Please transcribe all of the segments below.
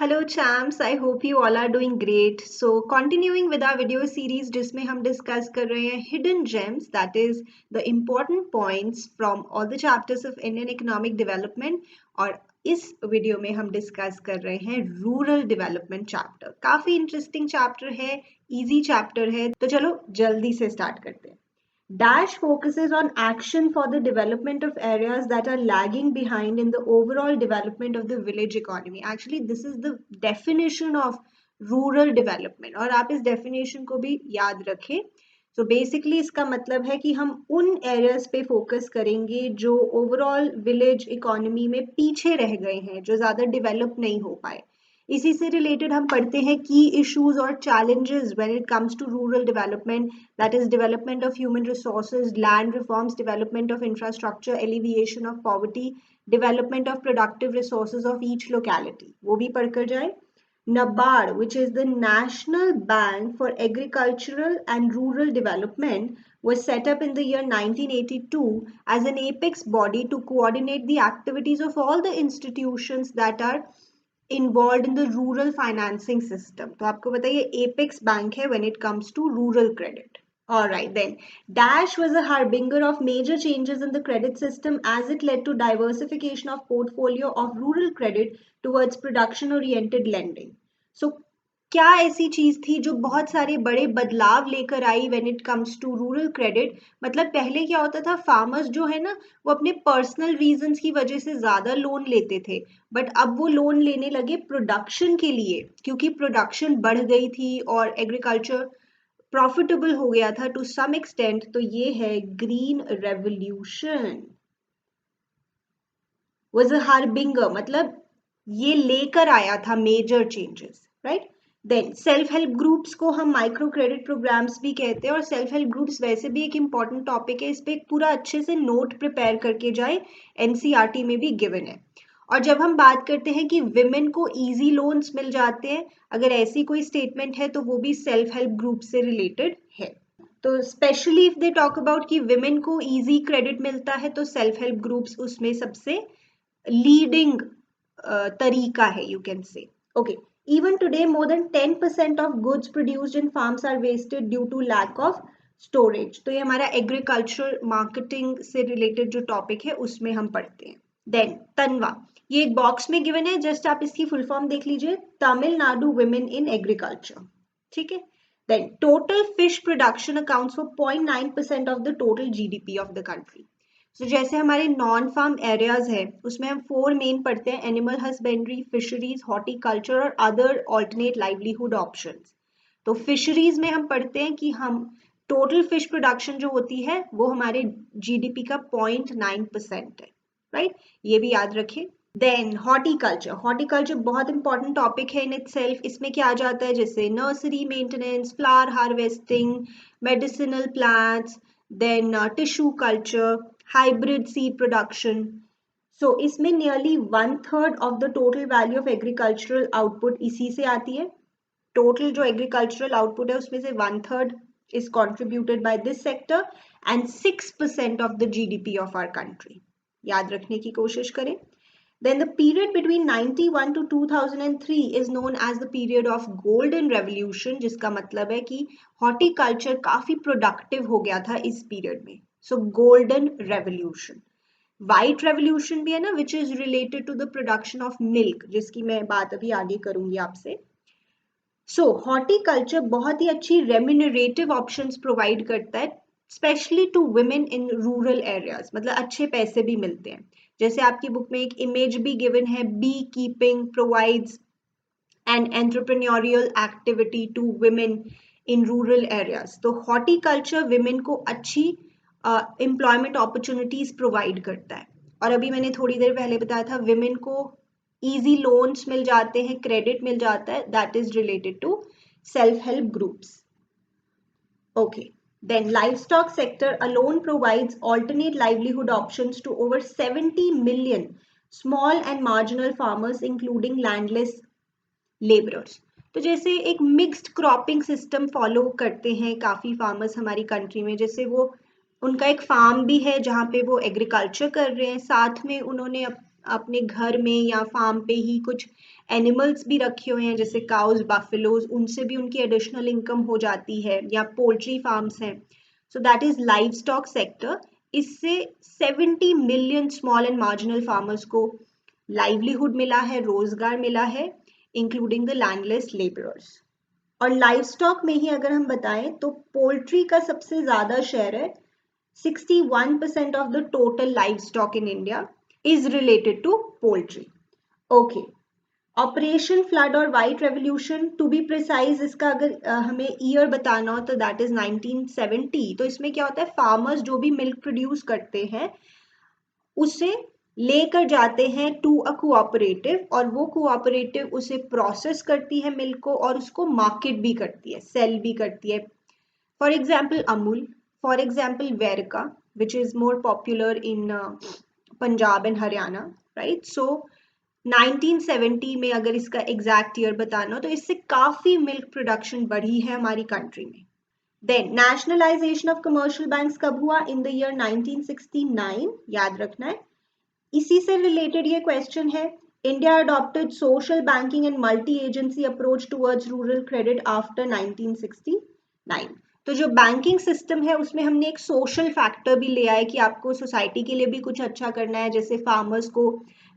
Hello champs, I hope you all are doing great. So continuing with our video series जिसमें हम discuss कर रहे हैं hidden gems, that is the important points from all the chapters of Indian economic development. और इस video में हम discuss कर रहे हैं रूरल डेवलपमेंट चैप्टर। काफी इंटरेस्टिंग चैप्टर है, इजी चैप्टर है, तो चलो जल्दी से स्टार्ट करते हैं। Dash focuses on action for the development of areas that are lagging behind in the overall development of the village economy. Actually, this is the definition of rural development और आप इस definition को भी याद रखें। So basically इसका मतलब है कि हम उन areas पे focus करेंगे जो overall village economy में पीछे रह गए हैं, जो ज़्यादा develop नहीं हो पाए। इसी से रिलेटेड हम पढ़ते हैं की इश्यूज और challenges when it comes to rural development, that is development of human resources, land reforms, development of infrastructure, alleviation of poverty, development of productive resources of each locality, वो भी पढ़कर जाए। NABARD, which is the National Bank for Agricultural and Rural Development, was set up in the year 1982 as an apex body to coordinate the activities of all the institutions that are involved in the rural financing system. तो आपको बताइए apex bank है when it comes to rural credit. Alright then, Dash was a harbinger of major changes in the credit system as it led to diversification of portfolio of rural credit towards production oriented lending. So क्या ऐसी चीज थी जो बहुत सारे बड़े बदलाव लेकर आई when it comes to rural credit? मतलब पहले क्या होता था, फार्मर्स जो है ना वो अपने पर्सनल रीजंस की वजह से ज्यादा लोन लेते थे, बट अब वो लोन लेने लगे प्रोडक्शन के लिए, क्योंकि प्रोडक्शन बढ़ गई थी और एग्रीकल्चर प्रॉफिटेबल हो गया था टू सम एक्सटेंट। तो ये है green revolution was a harbinger, मतलब ये लेकर आया था major changes, right. Then self help groups को हम माइक्रो क्रेडिट प्रोग्राम्स भी कहते हैं, और सेल्फ हेल्प ग्रुप्स वैसे भी एक इम्पॉर्टेंट टॉपिक है, इस पे पूरा अच्छे से नोट प्रिपेयर करके जाए, एनसीईआरटी में भी गिवन है। और जब हम बात करते हैं कि विमेन को इजी लोन्स मिल जाते हैं, अगर ऐसी कोई स्टेटमेंट है तो वो भी सेल्फ हेल्प ग्रुप से रिलेटेड है। तो specially if they talk about कि विमेन को इजी क्रेडिट मिलता है तो सेल्फ हेल्प ग्रुप्स उसमें सबसे लीडिंग तरीका है, you can say. Okay, even today more than 10% of goods produced in farms are wasted due to lack of storage. तो ये हमारा एग्रीकल्चर मार्केटिंग से रिलेटेड जो टॉपिक है उसमें हम पढ़ते हैं। देन तनवा, ये एक बॉक्स में गिवन है, जस्ट आप इसकी फुल फॉर्म देख लीजिए, तमिलनाडु वुमेन इन एग्रीकल्चर, ठीक है। Then total fish production accounts for 0.9% of the total GDP of the country. तो जैसे हमारे नॉन फार्म एरियाज है उसमें हम 4 मेन पढ़ते हैं, एनिमल हस्बेंड्री, फिशरीज, हॉर्टिकल्चर और अदर ऑल्टरनेट लाइवलीहुड ऑप्शंस। तो फिशरीज में हम पढ़ते हैं कि हम टोटल फिश प्रोडक्शन जो होती है वो हमारे जीडीपी का 0.9% है, राइट, ये भी याद रखें। देन हॉर्टिकल्चर, हॉर्टिकल्चर बहुत इंपॉर्टेंट टॉपिक है इन इटसेल्फ। इसमें क्या आ जाता है, जैसे nursery maintenance, flower harvesting, medicinal plants, then tissue culture, hybrid seed production. So इसमें nearly 1/3 of the total value of agricultural output इसी से आती है। टोटल जो एग्रीकल्चरल आउटपुट है उसमें से 1/3 is contributed by this sector and 6% of the GDP of our country. याद रखने की कोशिश करें। Then the period between 91 to 2003 is known as the period of golden revolution, जिसका मतलब है कि हॉर्टिकल्चर काफी प्रोडक्टिव हो गया था इस पीरियड में। So golden revolution. White revolution भी है ना, which is related to the production of milk, जिसकी मैं बात अभी आगे करूंगी आपसे। सो हॉर्टिकल्चर बहुत ही अच्छी रेम्यूनरेटिव ऑप्शंस प्रोवाइड करता है, specially to women in rural areas, मतलब अच्छे पैसे भी मिलते हैं। जैसे आपकी बुक में एक इमेज भी गिवन है, bee keeping provides an entrepreneurial activity to women in rural areas. तो हॉर्टिकल्चर विमेन को अच्छी एम्प्लॉयमेंट अपॉर्चुनिटीज प्रोवाइड करता है। और अभी मैंने थोड़ी देर पहले बताया था विमेन को इजी लोन्स मिल जाते हैं, क्रेडिट मिल जाता है, that is related to self help groups. Okay, then livestock sector alone provides alternate livelihood options to over 70 million small and marginal farmers including landless laborers. तो जैसे एक मिक्स्ड क्रॉपिंग सिस्टम फॉलो करते हैं काफी farmers हमारी country में, जैसे वो उनका एक फार्म भी है जहाँ पे वो एग्रीकल्चर कर रहे हैं, साथ में उन्होंने अपने घर में या फार्म पे ही कुछ एनिमल्स भी रखे हुए हैं जैसे काउज बफेलोज, उनसे भी उनकी एडिशनल इनकम हो जाती है, या पोल्ट्री फार्म्स हैं, so that is live stock sector. इससे 70 million small and marginal farmers को लाइवलीहुड मिला है, रोजगार मिला है, इंक्लूडिंग द लैंडलेस लेबरर्स। और लाइव स्टॉक में ही अगर हम बताएं तो पोल्ट्री का सबसे ज्यादा शेयर है, 61% of the total livestock in India is related to poultry. Okay. Operation flood और white revolution, to be precise इसका अगर हमें ईयर बताना हो तो दैट इज 1970। तो इसमें क्या होता है, फार्मर्स जो भी मिल्क प्रोड्यूस करते हैं उसे लेकर जाते हैं टू अ कोऑपरेटिव, और वो कोऑपरेटिव उसे प्रोसेस करती है मिल्क को और उसको मार्केट भी करती है, सेल भी करती है। For example Amul, for example Verka, which is more popular in Punjab and Haryana, right. So 1970 में अगर इसका एग्जैक्ट ईयर बताना हो तो इससे काफी मिल्क प्रोडक्शन बढ़ी है हमारी कंट्री में। Then nationalisation of commercial banks कब हुआ, इन द ईयर 1969, याद रखना है। इसी से रिलेटेड ये क्वेश्चन है, India adopted social banking and multi agency approach towards rural credit after 1969। तो जो बैंकिंग सिस्टम है उसमें हमने एक सोशल फैक्टर भी ले आए कि आपको सोसाइटी के लिए भी कुछ अच्छा करना है, जैसे फार्मर्स को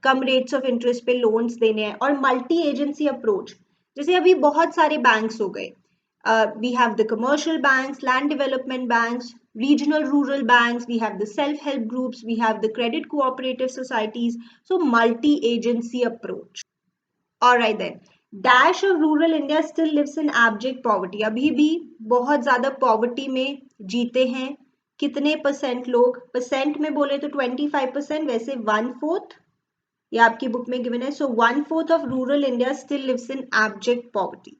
कम रेट्स ऑफ इंटरेस्ट पे लोन्स देने हैं, और मल्टी एजेंसी अप्रोच, जैसे अभी बहुत सारे बैंक्स हो गए, we have the commercial banks, land development banks, regional rural banks, we have the self-help groups, we have the credit cooperative societies, so multi-agency approach. All right then, dash of rural India still lives in abject poverty, अभी भी बहुत ज्यादा poverty में जीते हैं। कितने percent लोग, percent में बोले तो 25%, वैसे 1/4, ये आपकी बुक में गिवन है। सो 1/4 of rural India still lives in abject poverty.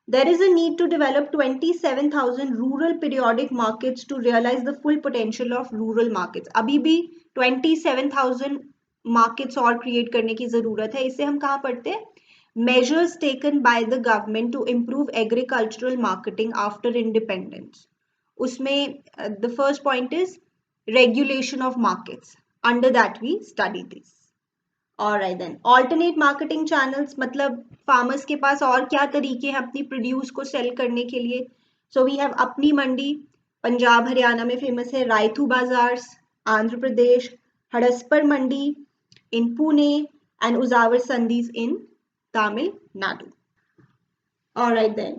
There is a need to develop 27,000 rural periodic markets to realize the full potential of rural markets. अभी भी 27,000 markets और create करने की जरूरत है। इसे हम कहाँ पढ़ते हैं, measures taken by the government to improve agricultural marketing after independence. उसमें the first point is regulation of markets. Under that we study this. Alright then, alternate marketing channels, मतलब फार्मर्स के पास और क्या तरीके हैं अपनी प्रोड्यूस को सेल करने के लिए। सो वी हैव अपनी मंडी, पंजाब हरियाणा में फेमस है, Rythu bazaars Andhra Pradesh, Hadapsar mandi in Pune, and Uzhavar Sandhais in Tamil Nadu. Alright then,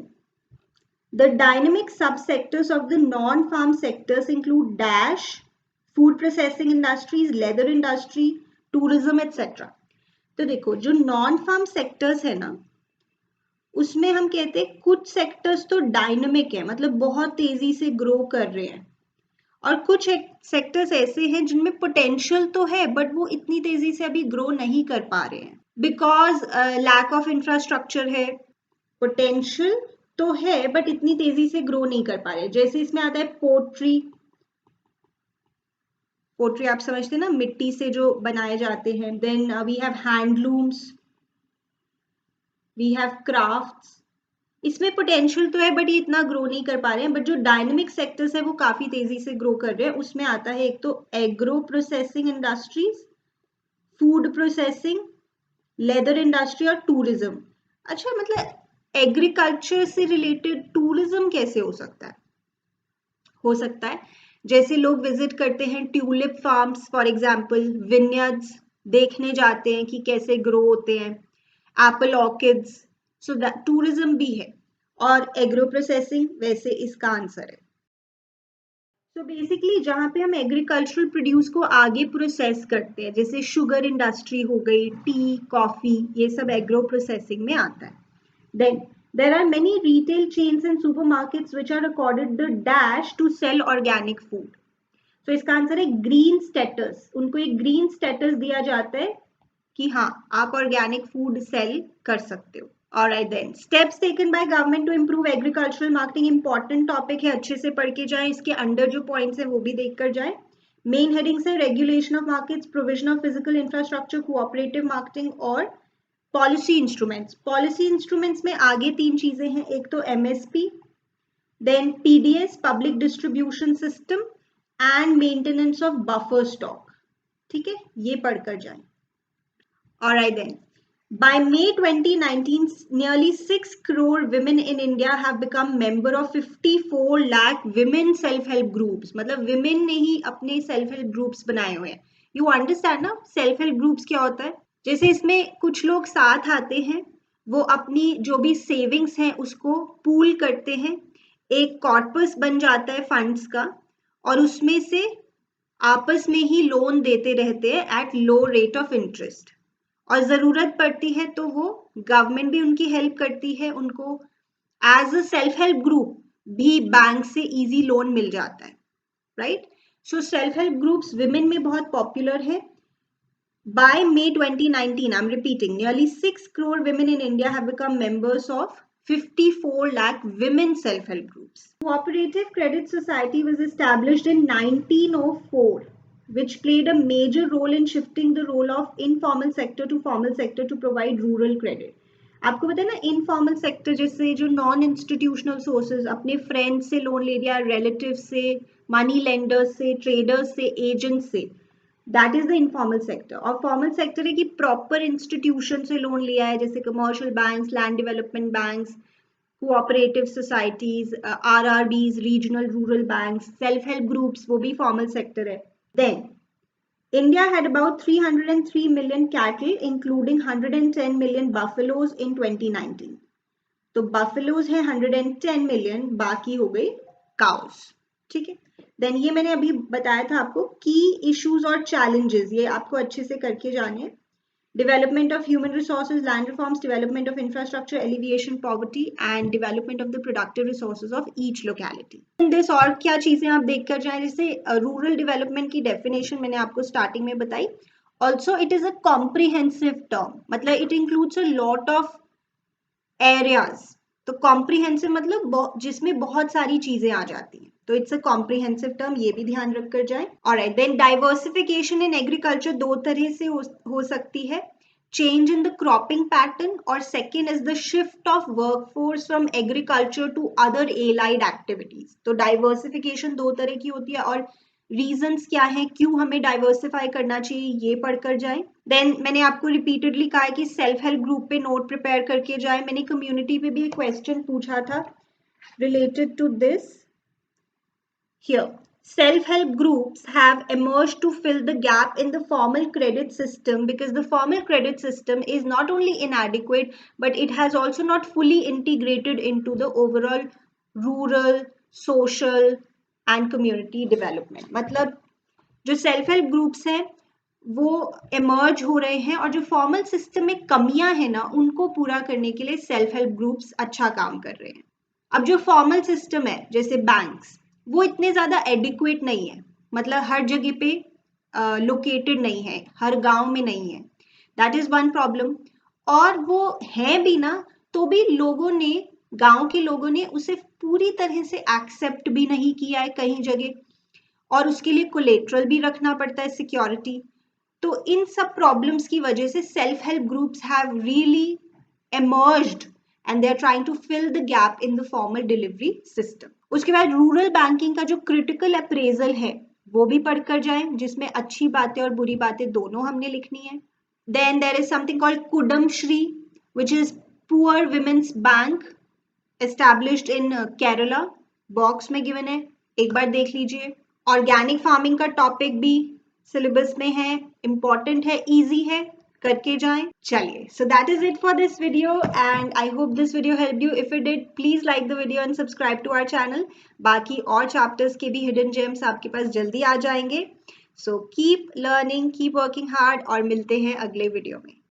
the dynamic subsectors of the non-farm sectors include dash, food processing industries, leather industry, tourism etc. तो देखो जो नॉन फार्म सेक्टर्स है ना, उसमें हम कहते हैं कुछ सेक्टर्स तो डायनामिक है, मतलब बहुत तेजी से ग्रो कर रहे हैं, और कुछ सेक्टर्स ऐसे हैं जिनमें पोटेंशियल तो है बट वो इतनी तेजी से अभी ग्रो नहीं कर पा रहे हैं बिकॉज लैक ऑफ इंफ्रास्ट्रक्चर है। पोटेंशियल तो है बट इतनी तेजी से ग्रो नहीं कर पा रहे। जैसे इसमें आता है पोट्री, पोट्री आप समझते हैं ना, मिट्टी से जो बनाए जाते हैं। Then we have handlooms, we have crafts. इसमें पोटेंशियल तो है बट ये इतना ग्रो नहीं कर पा रहे हैं, बट जो डायनेमिक सेक्टर्स है वो काफी तेजी से ग्रो कर रहे हैं। उसमें आता है एक तो agro processing industries, food processing, leather industry और टूरिज्म। अच्छा, मतलब एग्रीकल्चर से रिलेटेड टूरिज्म कैसे हो सकता है? हो सकता है जैसे लोग विजिट करते हैं ट्यूलिप फार्म्स, फॉर एग्जाम्पल विनयार्ड्स, देखने जाते हैं कि कैसे ग्रो होते हैं, Apple orchids, so that tourism भी है। और एग्रो प्रोसेसिंग वैसे इसका आंसर है। तो बेसिकली जहाँ पे हम एग्रीकल्चरल प्रोड्यूस को आगे प्रोसेस करते हैं, जैसे शुगर इंडस्ट्री हो गई, टी, कॉफी, ये सब एग्रो प्रोसेसिंग में आता है। Then there are many retail chains and supermarkets which are accorded the dash to sell organic food. So इसका आंसर है ग्रीन स्टेटस। उनको एक ग्रीन स्टेटस दिया जाता है कि हाँ आप ऑर्गेनिक फूड सेल कर सकते हो। Alright then, steps taken by government to improve agricultural marketing, important topic है, अच्छे से पढ़ के जाएं। इसके अंडर जो पॉइंट्स हैं वो भी देख कर जाएं। मेन हेडिंग्स है regulation of markets, provision of physical infrastructure, cooperative marketing और पॉलिसी इंस्ट्रूमेंट्स। पॉलिसी इंस्ट्रूमेंट्स में आगे तीन चीजें हैं, एक तो MSP, then PDS public distribution system, and maintenance of buffer stock. ठीक है, ये पढ़कर जाएं। Alright then. By May 2019, nearly 6 crore women in India have become member of 54 lakh women self-help groups. मतलब women ने ही अपने self-help groups बनाए हुए हैं. You understand ना self-help groups क्या होता है? जैसे इसमें कुछ लोग साथ आते हैं, वो अपनी जो भी सेविंग्स हैं उसको पूल करते हैं, एक कॉर्पस बन जाता है फंड्स का, और उसमें से आपस में ही लोन देते रहते हैं at low rate of interest, और जरूरत पड़ती है तो वो गवर्नमेंट भी उनकी हेल्प करती है, उनको as a self help group भी बैंक से इजी लोन मिल जाता है, right? So self help groups women में बहुत पॉपुलर है. By May 2019, I'm repeating, nearly 6 crore women in India have become members of 54 lakh women self-help groups. Cooperative Credit Society was established in 1904, which played a major role in shifting the role of informal sector to formal sector to provide rural credit. आपको पता है ना, informal sector जैसे जो non institutional sources, अपने friends से loan ले लिया, रिलेटिव से, मनी लेंडर्स से, ट्रेडर्स से, एजेंट्स से, that is the informal sector. और फॉर्मल सेक्टर है कि प्रॉपर इंस्टीट्यूशन से लोन लिया है, जैसे commercial banks, land development banks, cooperative societies, RRBs, regional rural banks, self help groups, वो भी फॉर्मल सेक्टर है. Then India had about 303 million cattle, including 110 million buffaloes in 2019. तो buffaloes है 110 million, बाकी हो गई cows. ठीक है. देन ये मैंने अभी बताया था आपको, की इश्यूज और चैलेंजेस, ये आपको अच्छे से करके जाने हैं. Development of human resources, land reforms, development of infrastructure, alleviation poverty, and development of the productive resources of each locality. In this और क्या चीजें आप देख कर जाएं, जैसे रूरल डेवलपमेंट की डेफिनेशन मैंने आपको स्टार्टिंग में बताई. Also it is a comprehensive term, मतलब it includes a lot of areas. तो कॉम्प्रिहेंसिव मतलब जिसमें बहुत सारी चीजें आ जाती हैं, तो इट्स अ कॉम्प्रिहेंसिव टर्म, ये भी ध्यान रख कर जाए. Alright, then diversification in agriculture दो तरह से हो सकती है, change in the cropping pattern, और second is the shift of workforce from agriculture to other allied activities. तो डाइवर्सिफिकेशन दो तरह की होती है, और रीजंस क्या है, क्यों हमें डाइवर्सिफाई करना चाहिए, ये पढ़कर जाएं. देन मैंने आपको रिपीटेडली कहा है कि सेल्फ हेल्प ग्रुप पे नोट प्रिपेयर करके जाएं. मैंने कम्युनिटी पे भी एक क्वेश्चन पूछा था related to this. Here, self-help groups have emerged to fill the gap in the formal credit system, because the formal credit system is not only inadequate, but it has also not fully integrated into the overall rural, social and community development. मतलब जो self help groups हैं वो emerge हो रहे हैं, और जो formal system में कमियां हैं ना, उनको पूरा करने के लिए सेल्फ हेल्प ग्रुप्स अच्छा काम कर रहे हैं. अब जो फॉर्मल सिस्टम है जैसे बैंक्स, वो इतने ज्यादा एडिक्वेट नहीं है, मतलब हर जगह पे लोकेटेड नहीं है, हर गांव में नहीं है. That is one problem. और वो है भी ना, तो भी लोगों ने, गांव के लोगों ने उसे पूरी तरह से एक्सेप्ट भी नहीं किया है कहीं जगह, और उसके लिए कोलेट्रल भी रखना पड़ता है, सिक्योरिटी. तो इन सब प्रॉब्लम्स की वजह से self help groups have really emerged and they are trying to fill the gap in the formal delivery system. उसके बाद रूरल बैंकिंग का जो क्रिटिकल अप्रेजल है वो भी पढ़कर जाएं, जिसमें अच्छी बातें और बुरी बातें दोनों हमने लिखनी है. Then there is something called Kudam Shri, which is Poor Women's Bank, established in Kerala. Box में गिवन है, एक बार देख लीजिए. ऑर्गेनिक फार्मिंग का टॉपिक भी सिलेबस में है, इंपॉर्टेंट है, इजी है, करके जाएं. चलिए, so that is it for this video and I hope this video helped you. If it did, please like the video and subscribe to our channel. बाकी और चैप्टर्स के भी हिडन जेम्स आपके पास जल्दी आ जाएंगे. So keep learning, keep working hard, और मिलते हैं अगले वीडियो में.